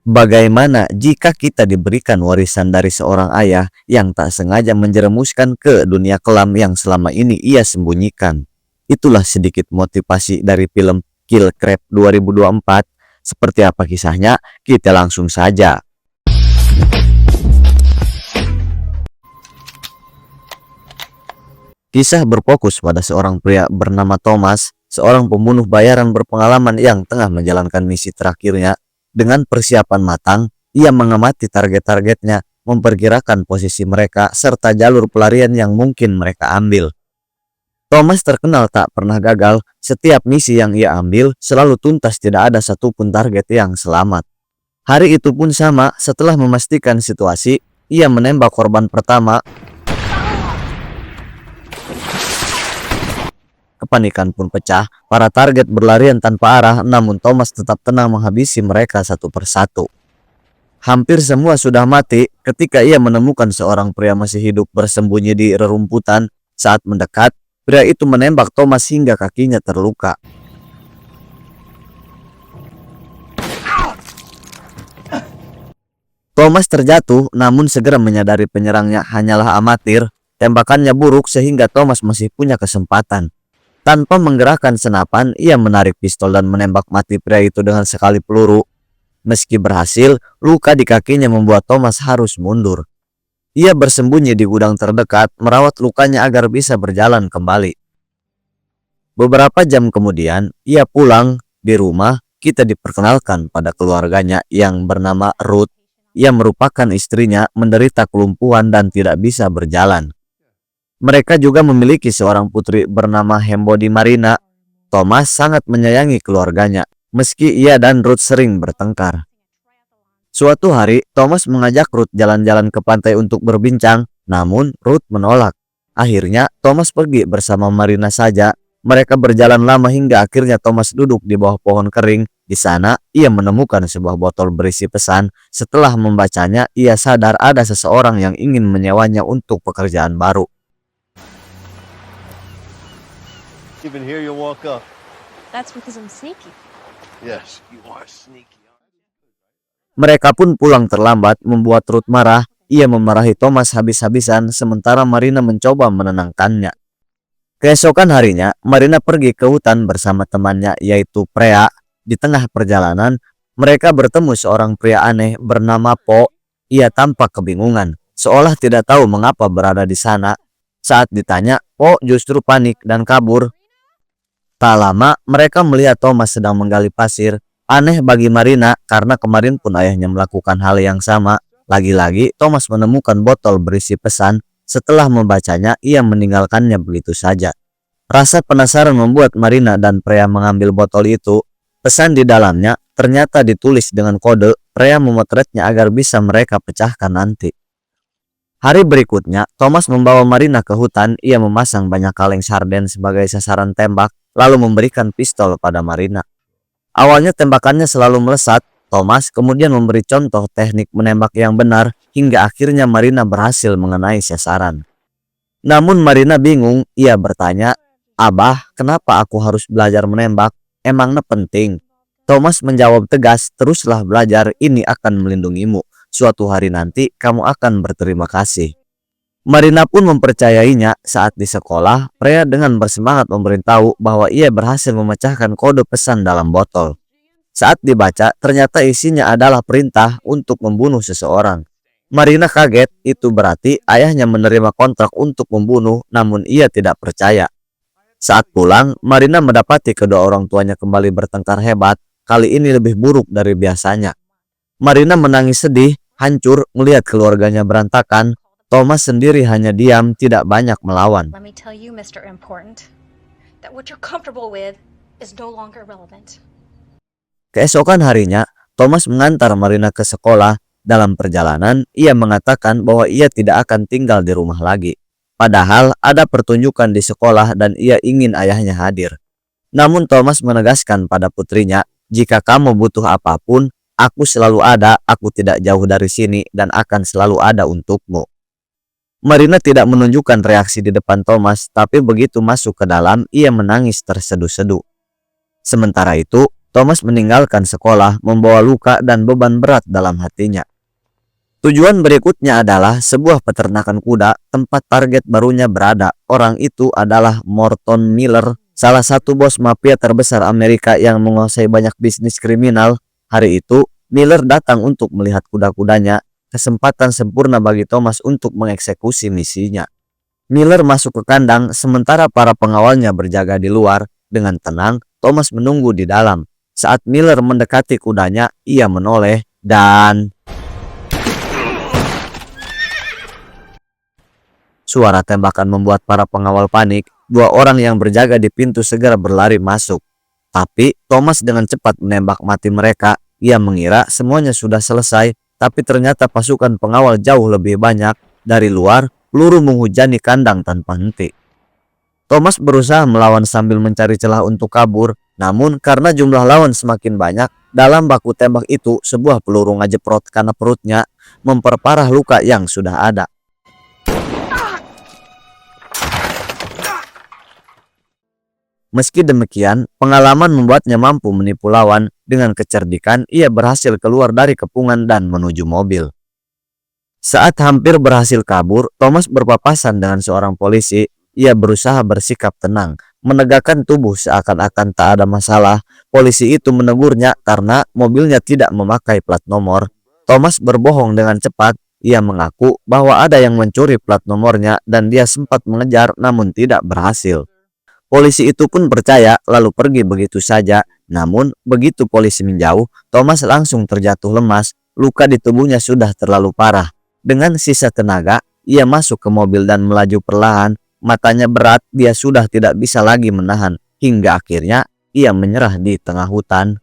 Bagaimana jika kita diberikan warisan dari seorang ayah yang tak sengaja menjerumuskan ke dunia kelam yang selama ini ia sembunyikan? Itulah sedikit motivasi dari film Kill Crab 2024. Seperti apa kisahnya? Kita langsung saja. Kisah berfokus pada seorang pria bernama Thomas, seorang pembunuh bayaran berpengalaman yang tengah menjalankan misi terakhirnya. Dengan persiapan matang, ia mengamati target-targetnya, memperkirakan posisi mereka, serta jalur pelarian yang mungkin mereka ambil. Thomas terkenal tak pernah gagal, setiap misi yang ia ambil selalu tuntas, tidak ada satupun target yang selamat. Hari itu pun sama, setelah memastikan situasi, ia menembak korban pertama. Kepanikan pun pecah, para target berlarian tanpa arah, namun Thomas tetap tenang menghabisi mereka satu persatu. Hampir semua sudah mati ketika ia menemukan seorang pria masih hidup bersembunyi di rerumputan. Saat mendekat, pria itu menembak Thomas hingga kakinya terluka. Thomas terjatuh, namun segera menyadari penyerangnya hanyalah amatir. Tembakannya buruk sehingga Thomas masih punya kesempatan. Tanpa menggerakkan senapan, ia menarik pistol dan menembak mati pria itu dengan sekali peluru. Meski berhasil, luka di kakinya membuat Thomas harus mundur. Ia bersembunyi di gudang terdekat, merawat lukanya agar bisa berjalan kembali. Beberapa jam kemudian, ia pulang. Di rumah, kita diperkenalkan pada keluarganya yang bernama Ruth. Ia merupakan istrinya, menderita kelumpuhan dan tidak bisa berjalan. Mereka juga memiliki seorang putri bernama Hembody Marina. Thomas sangat menyayangi keluarganya, meski ia dan Ruth sering bertengkar. Suatu hari, Thomas mengajak Ruth jalan-jalan ke pantai untuk berbincang, namun Ruth menolak. Akhirnya, Thomas pergi bersama Marina saja. Mereka berjalan lama hingga akhirnya Thomas duduk di bawah pohon kering. Di sana, ia menemukan sebuah botol berisi pesan. Setelah membacanya, ia sadar ada seseorang yang ingin menyewanya untuk pekerjaan baru. Even hear you walk up. That's because I'm sneaky. Yes, you are sneaky. Mereka pun pulang terlambat, membuat Ruth marah. Ia memarahi Thomas habis-habisan, sementara Marina mencoba menenangkannya. Keesokan harinya, Marina pergi ke hutan bersama temannya, yaitu Prea. Di tengah perjalanan, mereka bertemu seorang pria aneh bernama Po. Ia tampak kebingungan, seolah tidak tahu mengapa berada di sana. Saat ditanya, Po justru panik dan kabur. Tak lama, mereka melihat Thomas sedang menggali pasir. Aneh bagi Marina karena kemarin pun ayahnya melakukan hal yang sama. Lagi-lagi, Thomas menemukan botol berisi pesan. Setelah membacanya, ia meninggalkannya begitu saja. Rasa penasaran membuat Marina dan Prea mengambil botol itu. Pesan di dalamnya ternyata ditulis dengan kode. Prea memotretnya agar bisa mereka pecahkan nanti. Hari berikutnya, Thomas membawa Marina ke hutan. Ia memasang banyak kaleng sarden sebagai sasaran tembak, lalu memberikan pistol pada Marina. Awalnya tembakannya selalu melesat. Thomas kemudian memberi contoh teknik menembak yang benar, hingga akhirnya Marina berhasil mengenai sasaran. Namun Marina bingung. Ia bertanya, "Abah, kenapa aku harus belajar menembak? Emangnya penting?" Thomas menjawab tegas, "Teruslah belajar, ini akan melindungimu. Suatu hari nanti kamu akan berterima kasih." Marina pun mempercayainya. Saat di sekolah, Prea dengan bersemangat memberitahu bahwa ia berhasil memecahkan kode pesan dalam botol. Saat dibaca, ternyata isinya adalah perintah untuk membunuh seseorang. Marina kaget, itu berarti ayahnya menerima kontrak untuk membunuh, namun ia tidak percaya. Saat pulang, Marina mendapati kedua orang tuanya kembali bertengkar hebat, kali ini lebih buruk dari biasanya. Marina menangis sedih, hancur melihat keluarganya berantakan. Thomas sendiri hanya diam, tidak banyak melawan. Let me tell you, Mr. Important, that what you're comfortable with is no longer relevant. Keesokan harinya, Thomas mengantar Marina ke sekolah. Dalam perjalanan, ia mengatakan bahwa ia tidak akan tinggal di rumah lagi. Padahal ada pertunjukan di sekolah dan ia ingin ayahnya hadir. Namun Thomas menegaskan pada putrinya, "Jika kamu butuh apapun, aku selalu ada, aku tidak jauh dari sini dan akan selalu ada untukmu." Marina tidak menunjukkan reaksi di depan Thomas, tapi begitu masuk ke dalam, ia menangis terseduh-seduh. Sementara itu, Thomas meninggalkan sekolah membawa luka dan beban berat dalam hatinya. Tujuan berikutnya adalah sebuah peternakan kuda tempat target barunya berada. Orang itu adalah Morton Miller, salah satu bos mafia terbesar Amerika yang menguasai banyak bisnis kriminal. Hari itu, Miller datang untuk melihat kuda-kudanya, kesempatan sempurna bagi Thomas untuk mengeksekusi misinya. Miller masuk ke kandang sementara para pengawalnya berjaga di luar. Dengan tenang, Thomas menunggu di dalam. Saat Miller mendekati kudanya, ia menoleh dan suara tembakan membuat para pengawal panik. Dua orang yang berjaga di pintu segera berlari masuk. Tapi Thomas dengan cepat menembak mati mereka. Ia mengira semuanya sudah selesai, tapi ternyata pasukan pengawal jauh lebih banyak. Dari luar, peluru menghujani kandang tanpa henti. Thomas berusaha melawan sambil mencari celah untuk kabur. Namun karena jumlah lawan semakin banyak, dalam baku tembak itu sebuah peluru ngajeprot karena perutnya, memperparah luka yang sudah ada. Meski demikian, pengalaman membuatnya mampu menipu lawan. Dengan kecerdikan, ia berhasil keluar dari kepungan dan menuju mobil. Saat hampir berhasil kabur, Thomas berpapasan dengan seorang polisi. Ia berusaha bersikap tenang, menegakkan tubuh seakan-akan tak ada masalah. Polisi itu menegurnya karena mobilnya tidak memakai plat nomor. Thomas berbohong dengan cepat. Ia mengaku bahwa ada yang mencuri plat nomornya dan dia sempat mengejar namun tidak berhasil. Polisi itu pun percaya lalu pergi begitu saja. Namun begitu polisi menjauh, Thomas langsung terjatuh lemas. Luka di tubuhnya sudah terlalu parah. Dengan sisa tenaga, ia masuk ke mobil dan melaju perlahan. Matanya berat, dia sudah tidak bisa lagi menahan. Hingga akhirnya ia menyerah di tengah hutan.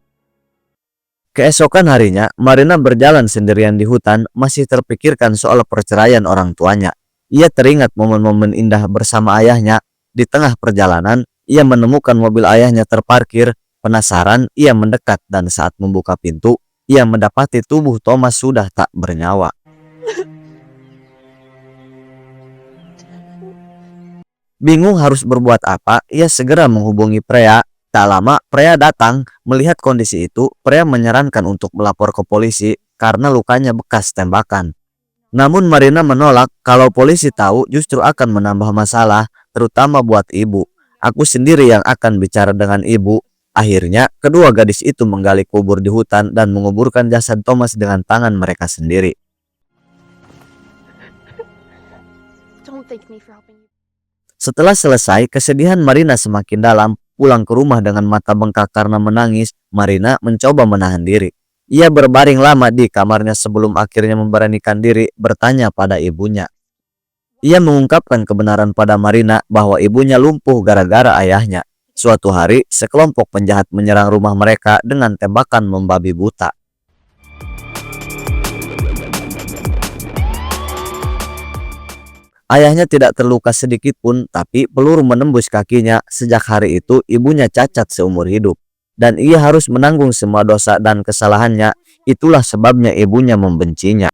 Keesokan harinya, Marina berjalan sendirian di hutan, masih terpikirkan soal perceraian orang tuanya. Ia teringat momen-momen indah bersama ayahnya. Di tengah perjalanan, ia menemukan mobil ayahnya terparkir. Penasaran, ia mendekat dan saat membuka pintu, ia mendapati tubuh Thomas sudah tak bernyawa. Bingung harus berbuat apa, ia segera menghubungi Freya. Tak lama, Freya datang. Melihat kondisi itu, Freya menyarankan untuk melapor ke polisi karena lukanya bekas tembakan. Namun Marina menolak. Kalau polisi tahu justru akan menambah masalah, terutama buat ibu. Aku sendiri yang akan bicara dengan ibu. Akhirnya, kedua gadis itu menggali kubur di hutan dan menguburkan jasad Thomas dengan tangan mereka sendiri. Don't thank me for helping you. Setelah selesai, kesedihan Marina semakin dalam. Pulang ke rumah dengan mata bengkak karena menangis, Marina mencoba menahan diri. Ia berbaring lama di kamarnya sebelum akhirnya memberanikan diri bertanya pada ibunya. Ia mengungkapkan kebenaran pada Marina bahwa ibunya lumpuh gara-gara ayahnya. Suatu hari, sekelompok penjahat menyerang rumah mereka dengan tembakan membabi buta. Ayahnya tidak terluka sedikit pun, tapi peluru menembus kakinya. Sejak hari itu, ibunya cacat seumur hidup. Dan ia harus menanggung semua dosa dan kesalahannya. Itulah sebabnya ibunya membencinya.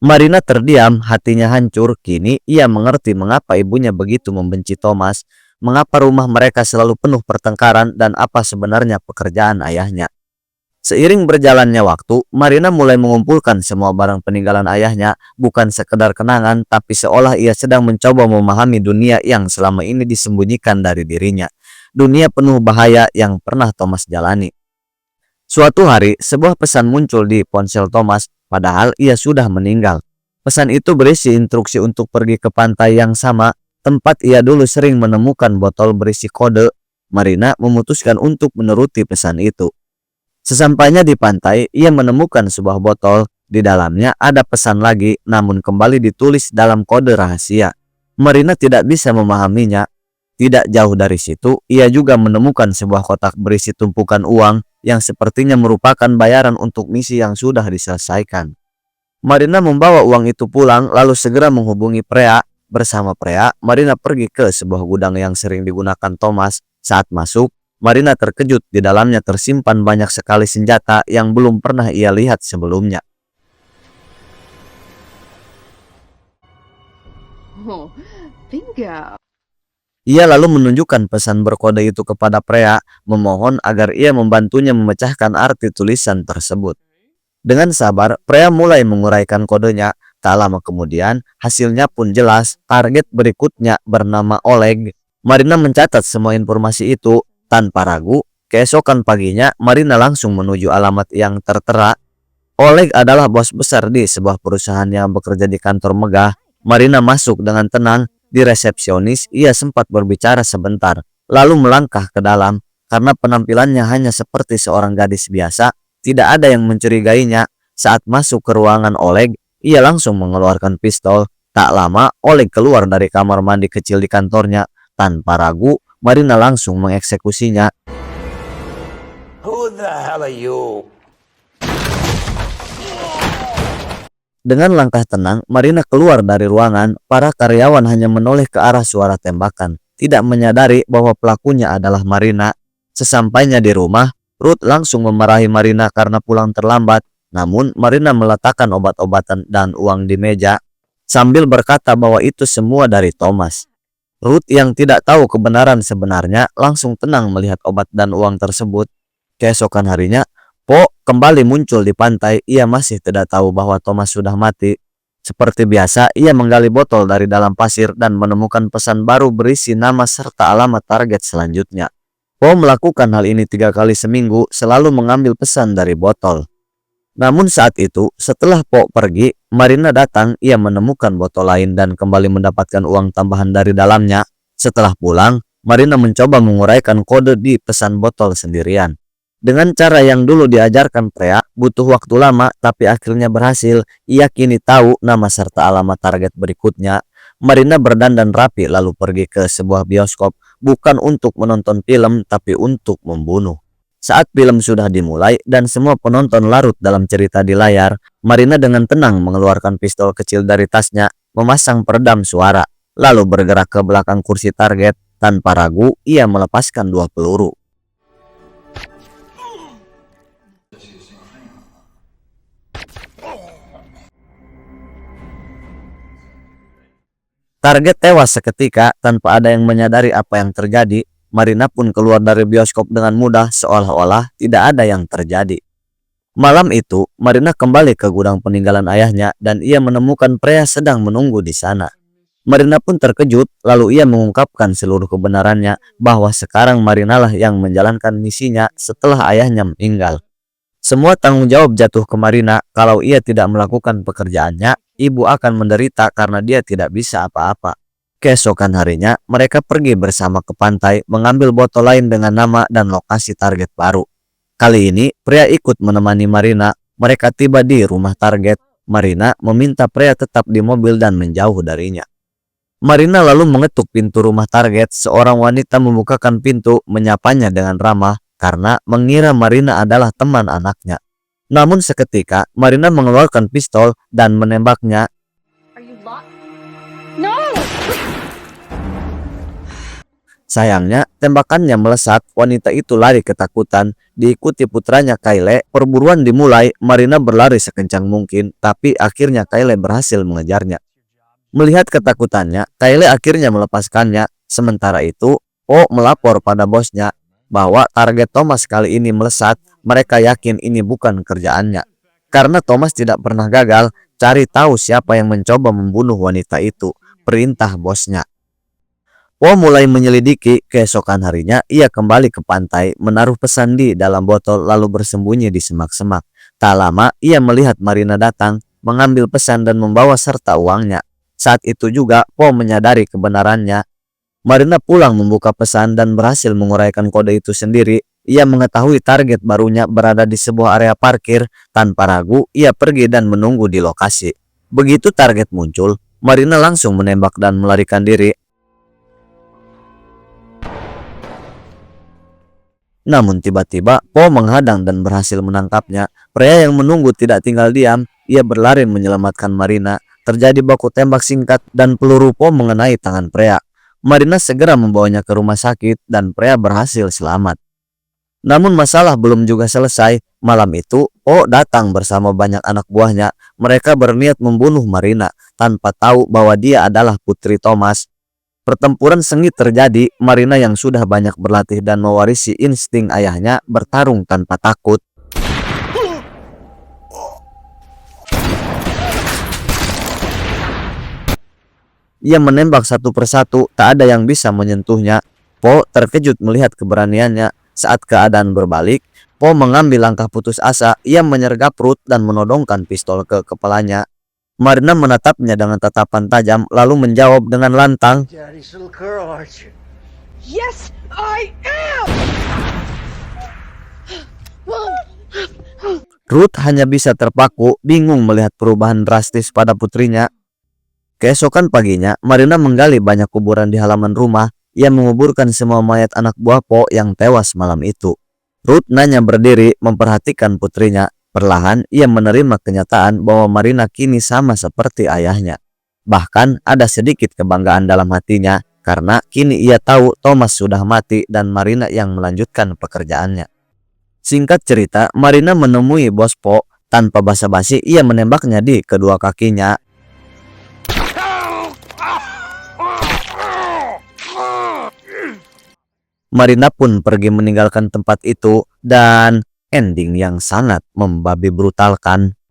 Marina terdiam, hatinya hancur. Kini ia mengerti mengapa ibunya begitu membenci Thomas, mengapa rumah mereka selalu penuh pertengkaran, dan apa sebenarnya pekerjaan ayahnya. Seiring berjalannya waktu, Marina mulai mengumpulkan semua barang peninggalan ayahnya, bukan sekedar kenangan, tapi seolah ia sedang mencoba memahami dunia yang selama ini disembunyikan dari dirinya. Dunia penuh bahaya yang pernah Thomas jalani. Suatu hari, sebuah pesan muncul di ponsel Thomas, padahal ia sudah meninggal. Pesan itu berisi instruksi untuk pergi ke pantai yang sama, tempat ia dulu sering menemukan botol berisi kode. Marina memutuskan untuk menuruti pesan itu. Sesampainya di pantai, ia menemukan sebuah botol. Di dalamnya ada pesan lagi, namun kembali ditulis dalam kode rahasia. Marina tidak bisa memahaminya. Tidak jauh dari situ, ia juga menemukan sebuah kotak berisi tumpukan uang yang sepertinya merupakan bayaran untuk misi yang sudah diselesaikan. Marina membawa uang itu pulang, lalu segera menghubungi Freya. Bersama Freya, Marina pergi ke sebuah gudang yang sering digunakan Thomas. Saat masuk, Marina terkejut, di dalamnya tersimpan banyak sekali senjata yang belum pernah ia lihat sebelumnya. Oh, bingo. Ia lalu menunjukkan pesan berkode itu kepada pria, memohon agar ia membantunya memecahkan arti tulisan tersebut. Dengan sabar, pria mulai menguraikan kodenya. Tak lama kemudian, hasilnya pun jelas. Target berikutnya bernama Oleg. Marina mencatat semua informasi itu tanpa ragu. Keesokan paginya, Marina langsung menuju alamat yang tertera. Oleg adalah bos besar di sebuah perusahaan yang bekerja di kantor megah. Marina masuk dengan tenang. Di resepsionis, ia sempat berbicara sebentar, lalu melangkah ke dalam. Karena penampilannya hanya seperti seorang gadis biasa, tidak ada yang mencurigainya. Saat masuk ke ruangan Oleg, ia langsung mengeluarkan pistol. Tak lama, Oleg keluar dari kamar mandi kecil di kantornya. Tanpa ragu, Marina langsung mengeksekusinya. Who the hell are you? Dengan langkah tenang, Marina keluar dari ruangan. Para karyawan hanya menoleh ke arah suara tembakan, tidak menyadari bahwa pelakunya adalah Marina. Sesampainya di rumah, Ruth langsung memarahi Marina karena pulang terlambat. Namun, Marina meletakkan obat-obatan dan uang di meja, sambil berkata bahwa itu semua dari Thomas. Ruth yang tidak tahu kebenaran sebenarnya, langsung tenang melihat obat dan uang tersebut. Keesokan harinya, Po kembali muncul di pantai. Ia masih tidak tahu bahwa Thomas sudah mati. Seperti biasa, ia menggali botol dari dalam pasir dan menemukan pesan baru berisi nama serta alamat target selanjutnya. Po melakukan hal ini 3 kali seminggu, selalu mengambil pesan dari botol. Namun saat itu, setelah Po pergi, Marina datang. Ia menemukan botol lain dan kembali mendapatkan uang tambahan dari dalamnya. Setelah pulang, Marina mencoba menguraikan kode di pesan botol sendirian. Dengan cara yang dulu diajarkan pria, butuh waktu lama tapi akhirnya berhasil. Ia kini tahu nama serta alamat target berikutnya. Marina berdandan rapi lalu pergi ke sebuah bioskop, bukan untuk menonton film tapi untuk membunuh. Saat film sudah dimulai dan semua penonton larut dalam cerita di layar, Marina dengan tenang mengeluarkan pistol kecil dari tasnya, memasang peredam suara, lalu bergerak ke belakang kursi target. Tanpa ragu, ia melepaskan 2 peluru. Target tewas seketika tanpa ada yang menyadari apa yang terjadi. Marina pun keluar dari bioskop dengan mudah, seolah-olah tidak ada yang terjadi. Malam itu, Marina kembali ke gudang peninggalan ayahnya dan ia menemukan pria sedang menunggu di sana. Marina pun terkejut, lalu ia mengungkapkan seluruh kebenarannya bahwa sekarang Marina lah yang menjalankan misinya setelah ayahnya meninggal. Semua tanggung jawab jatuh ke Marina. Kalau ia tidak melakukan pekerjaannya, ibu akan menderita karena dia tidak bisa apa-apa. Keesokan harinya, mereka pergi bersama ke pantai, mengambil botol lain dengan nama dan lokasi target baru. Kali ini, pria ikut menemani Marina. Mereka tiba di rumah target. Marina meminta pria tetap di mobil dan menjauh darinya. Marina lalu mengetuk pintu rumah target. Seorang wanita membukakan pintu, menyapanya dengan ramah karena mengira Marina adalah teman anaknya. Namun seketika, Marina mengeluarkan pistol dan menembaknya. Are you locked? No! Sayangnya, tembakannya melesat. Wanita itu lari ketakutan, diikuti putranya Kyle. Perburuan dimulai. Marina berlari sekencang mungkin, tapi akhirnya Kyle berhasil mengejarnya. Melihat ketakutannya, Kyle akhirnya melepaskannya. Sementara itu, Po melapor pada bosnya bahwa target Thomas kali ini melesat. Mereka yakin ini bukan kerjaannya. Karena Thomas tidak pernah gagal, cari tahu siapa yang mencoba membunuh wanita itu. Perintah bosnya. Po mulai menyelidiki. Keesokan harinya, ia kembali ke pantai, menaruh pesan di dalam botol lalu bersembunyi di semak-semak. Tak lama, ia melihat Marina datang, mengambil pesan dan membawa serta uangnya. Saat itu juga, Po menyadari kebenarannya. Marina pulang membuka pesan dan berhasil menguraikan kode itu sendiri. Ia mengetahui target barunya berada di sebuah area parkir. Tanpa ragu, ia pergi dan menunggu di lokasi. Begitu target muncul, Marina langsung menembak dan melarikan diri. Namun tiba-tiba, Po menghadang dan berhasil menangkapnya. Pria yang menunggu tidak tinggal diam. Ia berlari menyelamatkan Marina. Terjadi baku tembak singkat dan peluru Po mengenai tangan pria. Marina segera membawanya ke rumah sakit dan pria berhasil selamat. Namun masalah belum juga selesai. Malam itu, Po datang bersama banyak anak buahnya. Mereka berniat membunuh Marina tanpa tahu bahwa dia adalah putri Thomas. Pertempuran sengit terjadi. Marina yang sudah banyak berlatih dan mewarisi insting ayahnya bertarung tanpa takut. Ia menembak satu persatu, tak ada yang bisa menyentuhnya. Po terkejut melihat keberaniannya. Saat keadaan berbalik, Po mengambil langkah putus asa. Ia menyergap Ruth dan menodongkan pistol ke kepalanya. Marina menatapnya dengan tatapan tajam, lalu menjawab dengan lantang. Daddy's little girl, aren't you? Yes, I am! Ruth hanya bisa terpaku, bingung melihat perubahan drastis pada putrinya. Keesokan paginya, Marina menggali banyak kuburan di halaman rumah. Ia menguburkan semua mayat anak buah Po yang tewas malam itu. Ruth nanya berdiri, memperhatikan putrinya. Perlahan, ia menerima kenyataan bahwa Marina kini sama seperti ayahnya. Bahkan, ada sedikit kebanggaan dalam hatinya, karena kini ia tahu Thomas sudah mati dan Marina yang melanjutkan pekerjaannya. Singkat cerita, Marina menemui bos Po. Tanpa basa-basi, ia menembaknya di kedua kakinya. Marina pun pergi meninggalkan tempat itu, dan ending yang sangat membabi brutal kan.